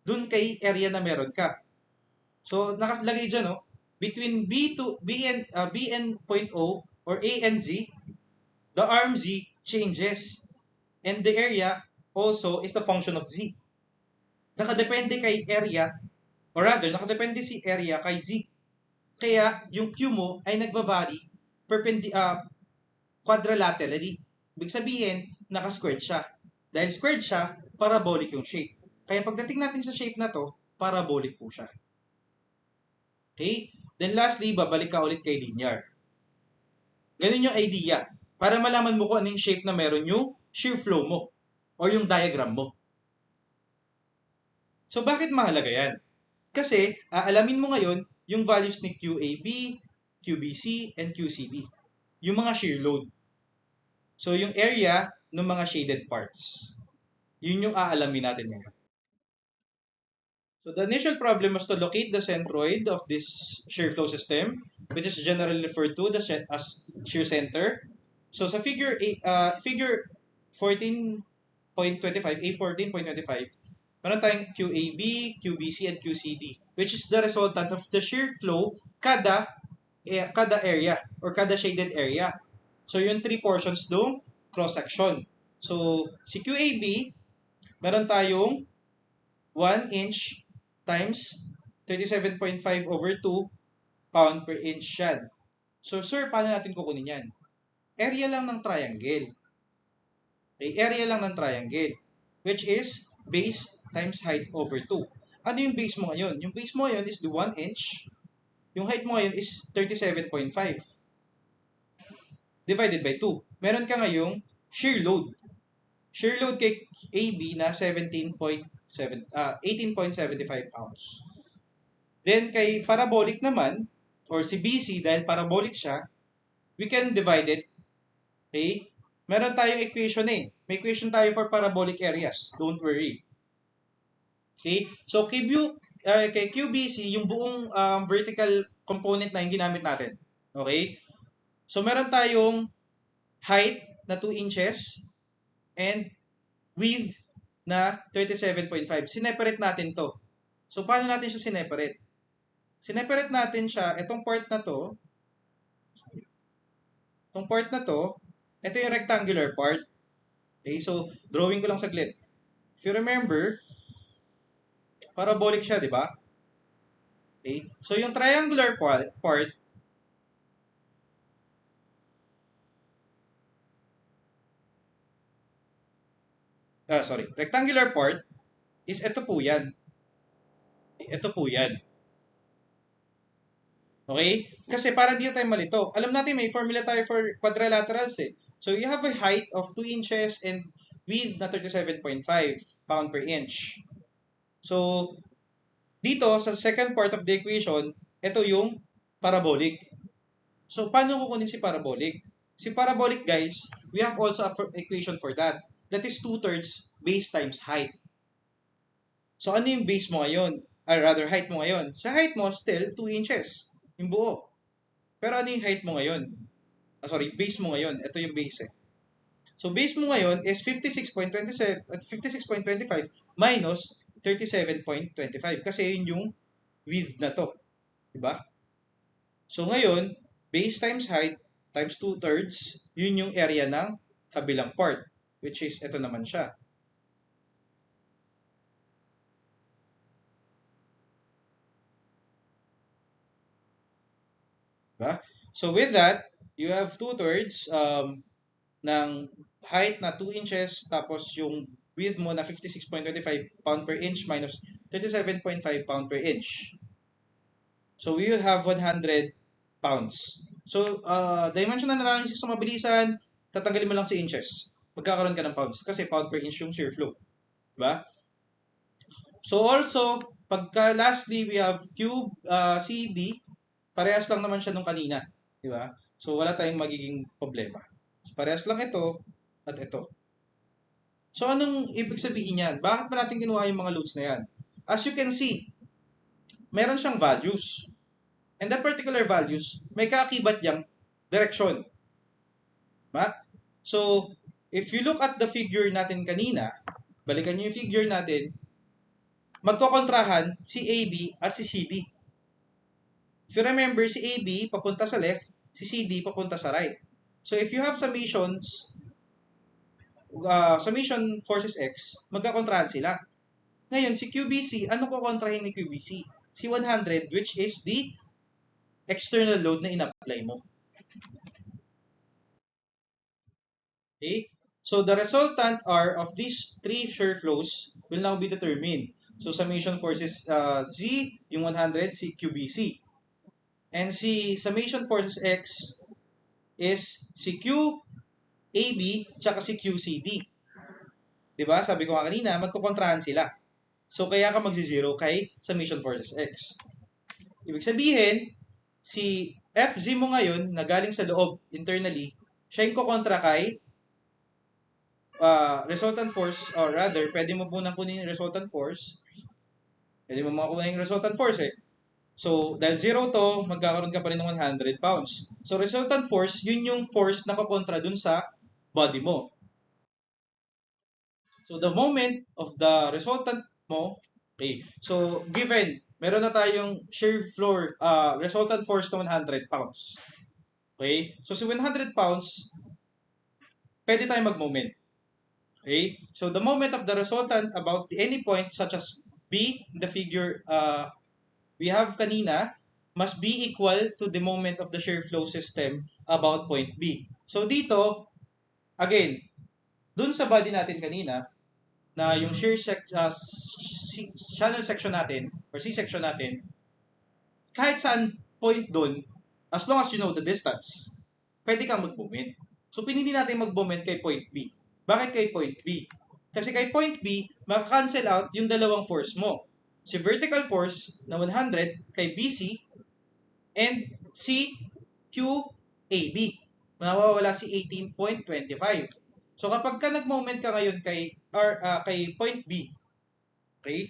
dun kay area na meron ka. So, nakalagay dyan, no? Between B and point O, or A and Z, the arm Z changes. And the area also is the function of Z. Nakadepende kay area, or rather, nakadepende si area kay Z. Kaya, yung Q mo ay nagva-vary quadrilaterally. Ibig sabihin, naka-squared siya. Dahil squared siya, parabolic yung shape. Kaya pagdating natin sa shape na to, parabolic po siya. Okay? Then lastly, babalik ka ulit kay linear. Ganun yung idea. Para malaman mo kung ano yung shape na meron yung shear flow mo or yung diagram mo. So, bakit mahalaga yan? Kasi, aalamin mo ngayon yung values ni QAB, QBC, and QCB. Yung mga shear load. So, yung area ng mga shaded parts. Yun yung aalamin natin ngayon. So, the initial problem was to locate the centroid of this shear flow system, which is generally referred to as shear center. So, sa figure 14.25, A14.25, meron tayong QAB, QBC, and QCD, which is the resultant of the shear flow kada area or kada shaded area. So, yung three portions dong cross-section. So, si QAB, meron tayong 1 inch times 37.5 over 2 pound per inch yan. So, sir, paano natin kukunin yan? Area lang ng triangle. Okay, area lang ng triangle, which is base times height over 2. Ano yung base mo ngayon? Yung base mo ngayon is the 1 inch. Yung height mo ngayon is 37.5. Divided by 2. Meron ka ngayong shear load. Shear load kay AB na 18.75 pounds. Then kay parabolic naman, or si BC, dahil parabolic siya, we can divide it. Okay? Meron tayong equation eh. May equation tayo for parabolic areas. Don't worry. Okay? So kay QBC, yung buong vertical component na yung ginamit natin. Okay? So meron tayong height na 2 inches and width na 37.5. Sineparate natin to. So paano natin siya sineparate? Sineparate natin siya, itong part na to, ito yung rectangular part. Okay, so drawing ko lang saglit. If you remember, parabolic siya, di ba? Okay, so yung triangular part, rectangular part is ito po yan. Ito po yan. Okay? Kasi para di tayo malito. Alam natin may formula tayo for quadrilaterals eh. So you have a height of 2 inches and width na 37.5 pound per inch. So dito sa second part of the equation, ito yung parabolic. So paano kukunin si parabolic? Si parabolic, guys, we have also a equation for that. That is 2/3 base times height. So ano yung base mo ngayon? Or rather, height mo ngayon? Sa height mo, still 2 inches. Yung buo. Pero ano yung height mo ngayon? Base mo ngayon. Ito yung base eh. So base mo ngayon is 56.27 at 56.25 minus 37.25 kasi yun yung width na to, di ba? So ngayon, base times height times 2/3, yun yung area ng kabilang part, which is ito naman siya. Diba? So with that, you have 2/3 ng height na 2 inches tapos yung width mo na 56.25 pound per inch minus 37.5 pound per inch. So we will have 100 pounds. So dimensional analysis sa mabilisan, tatanggalin mo lang si inches. Magkakaroon ka ng pounds kasi pound per inch yung shear flow. Diba? So also, pagka lastly, we have cube CD, parehas lang naman siya nung kanina. Di ba? So wala tayong magiging problema. So, parehas lang ito at ito. So anong ibig sabihin yan? Bakit ba natin kinuha yung mga loads na yan? As you can see, meron siyang values. And that particular values, may kaakibat yang direction. Diba? So, if you look at the figure natin kanina, balikan nyo yung figure natin, magkokontrahan si AB at si CD. If you remember, si AB papunta sa left, si CD papunta sa right. So if you have summations, summation forces X, magkakontrahan sila. Ngayon, si QBC, ano ko kontrahin ni QBC? Si 100, which is the external load na in-apply mo. Okay? So the resultant R of these three shear flows will now be determined. So summation forces Z, yung 100, si QBC. And si summation forces X is si QAB tsaka si QCD. Diba? Sabi ko nga kanina, magkukontrahan sila. So kaya ka magsi-zero kay summation forces X. Ibig sabihin, si FZ mo ngayon na galing sa loob internally, siya yung kukontra kay resultant force, or rather, pwede mo po nang kunin yung resultant force. Pwede mo makakuha yung resultant force eh. So, dahil 0 to, magkakaroon ka pa rin ng 100 pounds. So, resultant force, yun yung force na kukontra dun sa body mo. So, the moment of the resultant mo, okay, so, given, meron na tayong shear floor, resultant force na 100 pounds. Okay? So, si 100 pounds, pwede tayo mag-moment. Okay? So, the moment of the resultant about any point such as B, the figure we have kanina, must be equal to the moment of the shear flow system about point B. So dito, again, dun sa body natin kanina, na yung channel section natin, or C-section natin, kahit saan point dun, as long as you know the distance, pwede kang mag-moment. So pinili natin mag-moment kay point B. Bakit kay point B? Kasi kay point B, maka-cancel out yung dalawang force mo. Si vertical force na 100 kay BC and si QAB. Mawawala si 18.25. So kapag ka nag-moment ka ngayon kay point B, okay?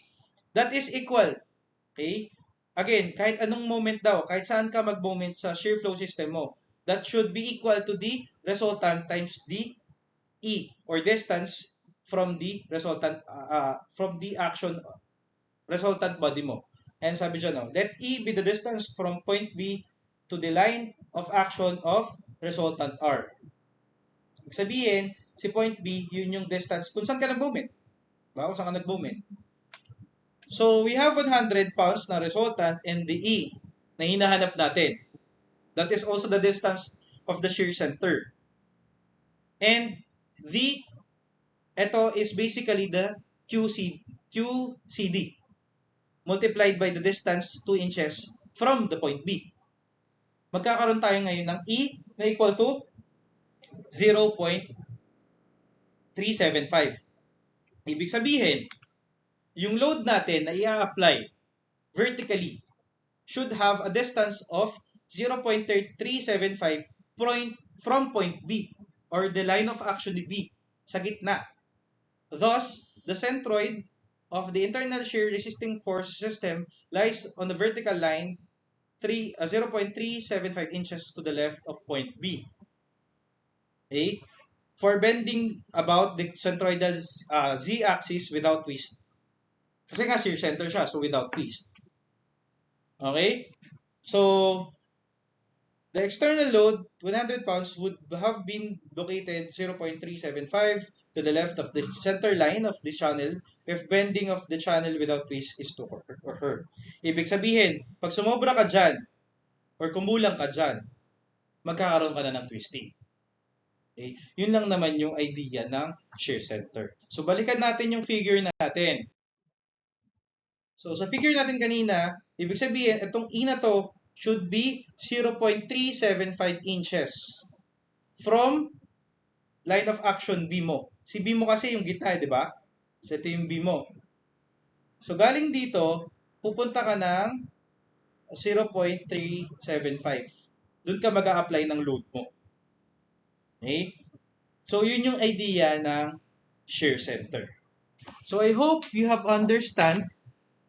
That is equal, okay? Again, kahit anong moment daw, kahit saan ka mag-moment sa shear flow system mo, that should be equal to the resultant times the E, or distance from the resultant from the action resultant body mo. And sabi dyan, no, let E be the distance from point B to the line of action of resultant R. Ibig sabihin, si point B, yun yung distance kung saan ka nag-moment. Diba? Kung saan ka nag-moment. So, we have 100 pounds na resultant and the E na hinahanap natin. That is also the distance of the shear center. And ito is basically the QCD multiplied by the distance 2 inches from the point B. Magkakaroon tayo ngayon ng E na equal to 0.375. Ibig sabihin, yung load natin na i-apply vertically should have a distance of 0.375 from point B, or the line of action ni B, sa gitna. Thus, the centroid of the internal shear resisting force system lies on the vertical line 0.375 inches to the left of point B. Okay? for bending about the centroidal z-axis without twist. Kasi nga shear center siya, so without twist. Okay? So, the external load, 100 pounds, would have been located 0.375 to the left of the center line of the channel if bending of the channel without twist is to occur. Ibig sabihin, pag sumobra ka dyan, or kumulang ka dyan, magkakaroon ka na ng twisting. Okay? Yun lang naman yung idea ng shear center. So, balikan natin yung figure natin. So, sa figure natin kanina, ibig sabihin, itong E na to should be 0.375 inches from line of action B mo. Si B mo kasi yung gitna, di ba? So, ito yung B mo. So, galing dito, pupunta ka ng 0.375. Doon ka mag-a-apply ng load mo. Okay? So, yun yung idea ng shear center. So, I hope you have understand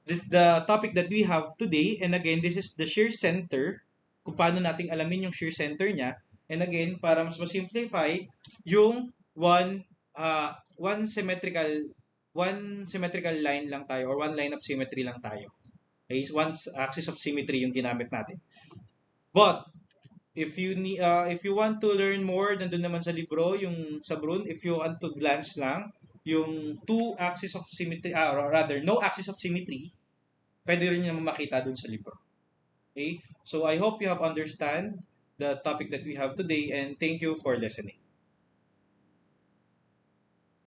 the topic that we have today. And again, this is the shear center. Kung paano nating alamin yung shear center niya. And again, para mas ma-simplify, yung one symmetrical line lang tayo or one line of symmetry lang tayo. Okay, one axis of symmetry yung ginamit natin. But if you want to learn more, nandun naman sa libro, yung sa Brun, if you want to glance lang yung two axis of symmetry, or rather no axis of symmetry, pwede rin naman makita dun sa libro. Okay? So I hope you have understand the topic that we have today, and thank you for listening.